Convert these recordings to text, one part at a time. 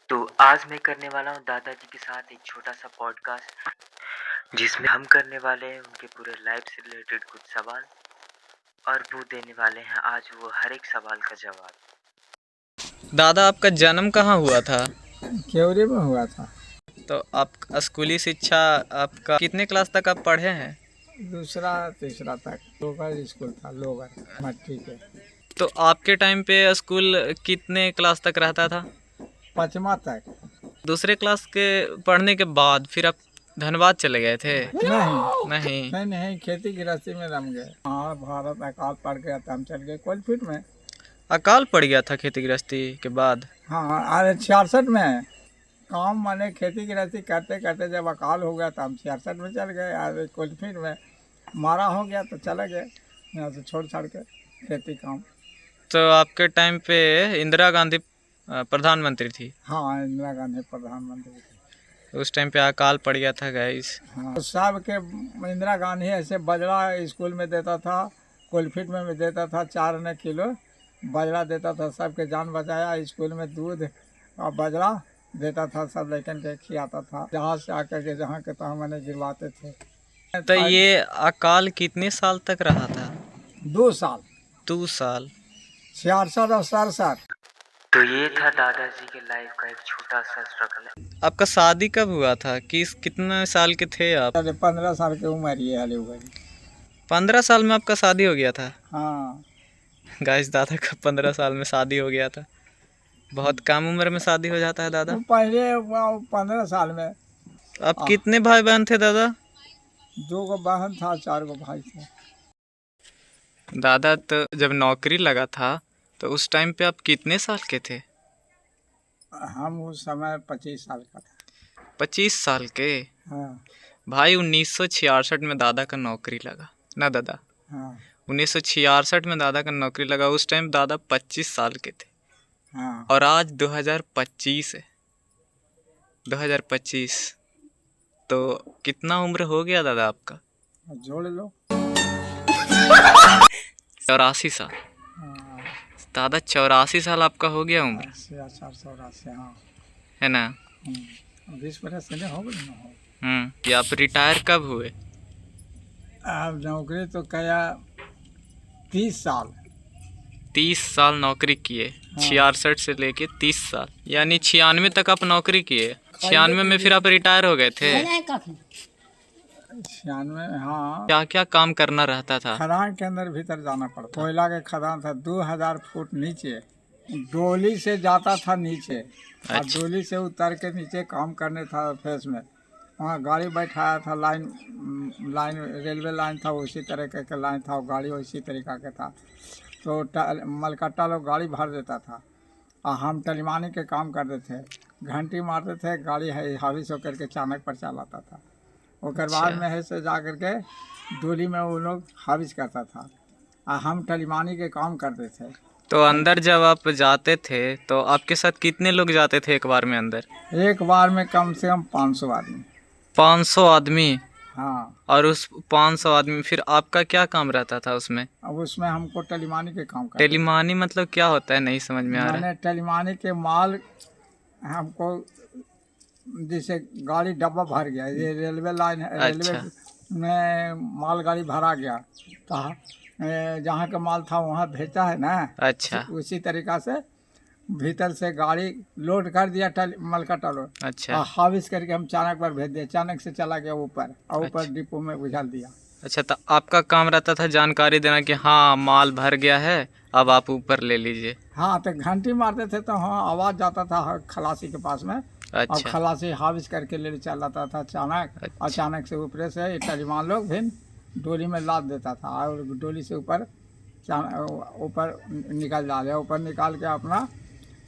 तो आज मैं करने वाला हूँ दादाजी के साथ एक छोटा सा पॉडकास्ट, जिसमें हम करने वाले हैं उनके पूरे लाइफ से रिलेटेड कुछ सवाल, और वो देने वाले हैं आज वो हर एक सवाल का जवाब। दादा, आपका जन्म कहाँ हुआ था? केवरी में हुआ था। तो आप स्कूली शिक्षा आपका कितने क्लास तक आप पढ़े हैं? दूसरा तीसरा तक लोअर स्कूल था, लोअर मट्टी के। तो आपके टाइम पे स्कूल कितने क्लास तक रहता था? 5वां तक। दूसरे क्लास के पढ़ने के बाद फिर आप धनबाद चले गए थे? नहीं, खेती गृहस्थी में रम गए। हाँ, भारत अकाल पड़ गया था, हम चल गए कोलफील्ड में। अकाल पड़ गया था खेती गृहस्थी के बाद? हाँ, अरे 66 में काम माने खेती गृहस्थी करते करते जब अकाल हो गया था, हम 66 में चल गए। अरे कोलफील्ड में मारा हो गया तो चले गए यहाँ से छोड़ छाड़ के खेती काम। तो आपके टाइम पे इंदिरा गांधी प्रधानमंत्री थी? हाँ, इंदिरा गांधी प्रधानमंत्री थी। उस टाइम पे अकाल पड़ गया था गाइस। हाँ, सब के इंदिरा गांधी ऐसे बजरा स्कूल में देता था, कोलफील्ड में भी देता था, 4 आने किलो बजरा देता था। सबके जान बचाया। स्कूल में दूध और बजरा देता था, सब लड़कन के खिलाता था। जहाँ से आकर के जहाँ के तहाँ मैंने गिरवाते थे। तो ये अकाल कितने साल तक रहा था? 2 साल। 2 साल। 66 और 67। तो ये था दादाजी के लाइफ का एक छोटा सा स्ट्रगल। आपका शादी कब हुआ था? कितने साल के थे आप? 15 साल की उम्र ही है। 15 साल में आपका शादी हो गया था? हाँ, गाइस, दादा का 15 साल में शादी हो गया था। बहुत कम उम्र में शादी हो जाता है दादा। तो पहले 15 साल में। आप कितने भाई बहन थे दादा? 2 गो बहन था, 4 गो भाई थे। दादा, तो जब नौकरी लगा था तो उस टाइम पे आप कितने साल के थे? हम उस समय 25 साल का था। 25 साल के? हाँ भाई 1966 में दादा का नौकरी लगा ना दादा? हाँ 1966 में दादा का नौकरी लगा। उस टाइम दादा 25 साल के थे। हाँ। और आज 2025 है। 2025 तो कितना उम्र हो गया दादा आपका? जोड़ लो। 84 साल। हाँ, दादा 84 साल आपका हो गया उम्र, 84 हाँ। है ना? 20 बरस से नहीं हो गई ना हो। कि आप रिटायर कब हुए? अब नौकरी तो किया 30 साल। 30 साल नौकरी किए। हाँ। 66 से लेके 30 साल, यानी 96 तक आप नौकरी किए। 96 में फिर आप रिटायर हो गए थे? 96। हाँ, क्या क्या काम करना रहता था? खदान के अंदर भीतर जाना पड़ता। कोयला के खदान था 2000 फुट नीचे। डोली से जाता था नीचे। और अच्छा। डोली से उतर के नीचे काम करने था फेस में। वहाँ गाड़ी बैठाया था, लाइन रेलवे लाइन था, उसी तरह के लाइन था। गाड़ी उसी तरीका का था। तो मलकट्टा लोग गाड़ी भर देता था और हम टलिमानी के काम करते थे। घंटी मारते थे, गाड़ी हाविस होकर के चाणक पर चलाता था। उसके बाद में है से जा कर के डोली में वो लोग हाविस करता था और हम टलिमानी के काम करते थे। तो अंदर जब आप जाते थे तो आपके साथ कितने लोग जाते थे एक बार में अंदर? एक बार में कम से कम 500 आदमी। 500 आदमी? हाँ। और उस 500 आदमी फिर आपका क्या काम रहता था उसमें? अब उसमें हमको टलिमानी के काम करते। टेलीमानी मतलब क्या होता है? नहीं समझ में आ रहा है। मैंने टलिमानी के माल हमको, जैसे गाड़ी डब्बा भर गया, ये रेलवे लाइन है, रेलवे में माल गाड़ी भरा गया तो जहाँ का माल था वहाँ भेजा है ना। अच्छा। उसी तरीका से भीतर से गाड़ी लोड कर दिया, मलकटा लोड। अच्छा। हाविस करके हम चाणक पर भेज दिया। चाणक से चला गया ऊपर और ऊपर डिपो में उछाल दिया। अच्छा, तो आपका काम रहता था जानकारी देना कि हाँ माल भर गया है, अब आप ऊपर ले लीजिए। हाँ, तो घंटी मारते थे तो हाँ आवाज़ जाता था खलासी के पास में। और अच्छा। खलासी हाविस करके ले चल जाता था चाणक। अच्छा। अचानक से ऊपर से टलिमान लोग भी डोली में लाद देता था और डोली से ऊपर ऊपर निकाल डाले। ऊपर निकाल के अपना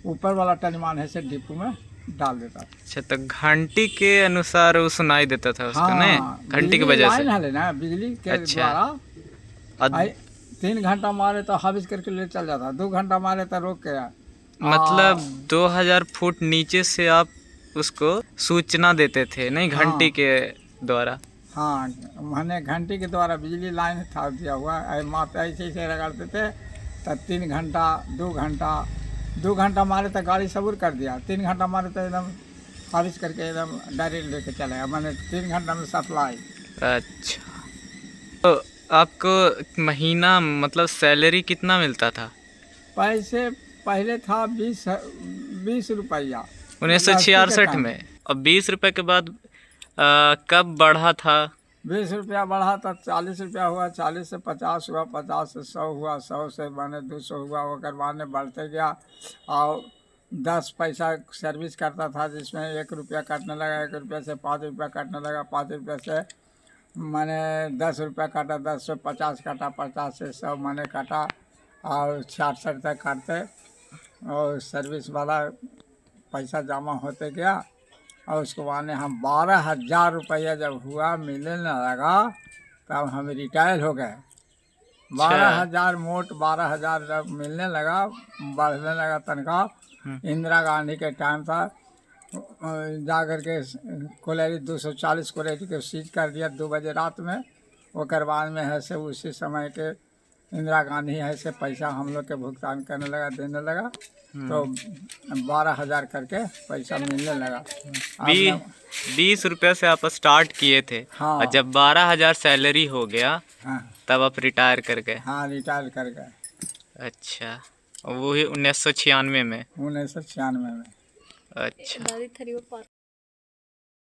ऊपर वाला टलिमान है से डिपो में डाल देता था। अच्छा, तो घंटी के अनुसार वो सुनाई देता था उसका? नहीं, घंटी की वजह से। लाइन है ना बिजली के द्वारा। 3 घंटा मारे तो हाविस करके ले चल जाता, 2 घंटा मारे तो रोक गया। मतलब 2000 फुट नीचे से आप उसको सूचना देते थे, नहीं घंटी के द्वारा? हाँ, मैंने घंटी के द्वारा बिजली लाइन था दिया हुआ। मापे ऐसे ऐसे रगड़ते थे तो 3 घंटा 2 घंटा 2 घंटा मारे तो गाड़ी सबूर कर दिया, 3 घंटा मारे तो एकदम खारिज करके एकदम डायरेक्ट लेके चले गया। मैंने 3 घंटा में सप्लाई। अच्छा, तो आपको महीना मतलब सैलरी कितना मिलता था? पैसे पहले था 20 रुपया 1966 में, और 20 रुपए के बाद कब बढ़ा था? 20 रुपया बढ़ा तो 40 रुपया हुआ, 40 से 50 हुआ, 50 से 100 हुआ, 100 से माने 200 हुआ। ओकर बाद में बढ़ते गया और 10 पैसा सर्विस करता था, जिसमें 1 रुपया कटने लगा, 1 रुपया से 5 रुपया कटने लगा, 5 रुपया से मैंने 10 रुपया काटा, 10 से 50 काटा, 50 से 100 मैंने काटा और 66 तक काटते और सर्विस वाला पैसा जमा होते गया। और उसके बाद में हम 12,000 रुपया जब हुआ मिलने लगा तब हम रिटायर हो गए। 12,000 मोट 12,000 जब मिलने लगा, बढ़ने लगा तनख्वाह। इंदिरा गांधी के टाइम था, जा कर के कोलेरी 240 कोलेरी को सीज कर दिया 2 बजे रात में। ओकर बाद में है से उसी समय के इंदिरा गांधी है से पैसा हम लोग के भुगतान करने लगा, देने लगा, तो 12,000 करके पैसा मिलने लगा। 20 रुपये से आप स्टार्ट किए थे। हाँ। और जब 12,000 सैलरी हो गया, हाँ तब आप रिटायर कर गए। हाँ, रिटायर कर गए। अच्छा, और वो ही 1996 में। 1996 में। अच्छा,